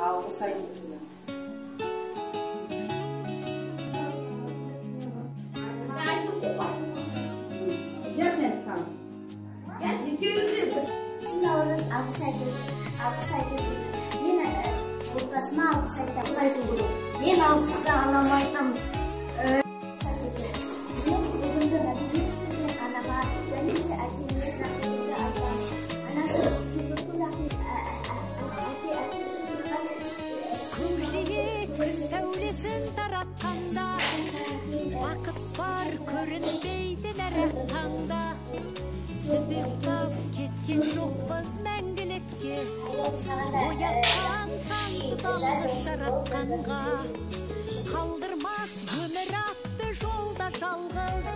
Algыс айтып мен алғысты анама айтамын. Өзімді нәтиже түсірген анаға және де әкемге рахметімді айтамын. Анасы сізге бүкіл рахмет. Көкжиек сәулесін таратқанда, бақыт бар көрінбейді нәр таңда. Біз ұйықтап кеткен жоқпыз мәңгілікке, оятқан сансыз алғыс жаратқанға. Қалдырмас өмір атты жолда жалғыз,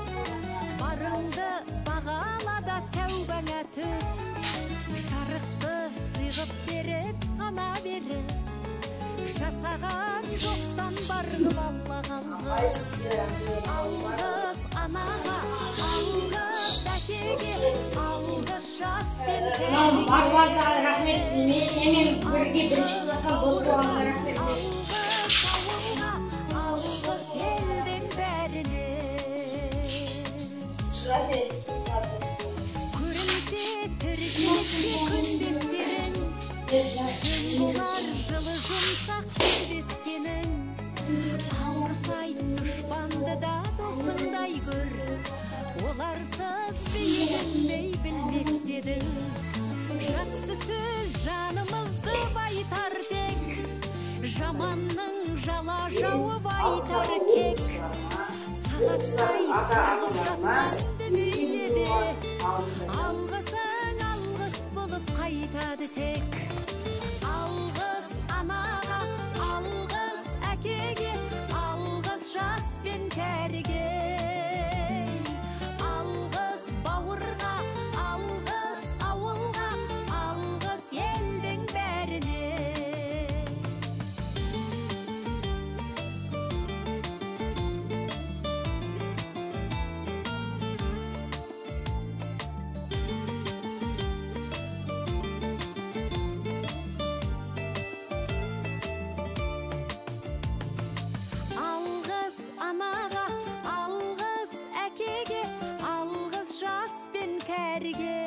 барыңды бағалада тәубаңа түс. Жарықты сыйғып беріп сана беріп, жасаған жоқтан бар қыл Алла қалғыз. Алғыс анаға, алғыс әкеге, алғыс жас пен кәріге. Барбарсаға рахмет, мен бірге бірінші класқа дос болғанға рахмет. Алғыс ауылға, алғыс елдің бәріне. Көрінсе тіршілікте күндестерің, болар жылы жұмсақ сөйлескенің. Алғыс айт дұшпанды да досыңдай көр, оларсыз бейілінбей білмес дедің. Жақсы сөз жанымызды байтар тек, жаманның жала жауып айтар кек. Сағаттай сағып жатқан дүниеде, алғысың алғыс болып қайтады тек. Алғыс анаға, алғыс әкеге, алғыс жас пен кәріге. Алғыс бауырға, алғыс ауылға, алғыс елдің бәріне. Алғыс анаға, алғыс әкеге, алғыс жас пен кәріге.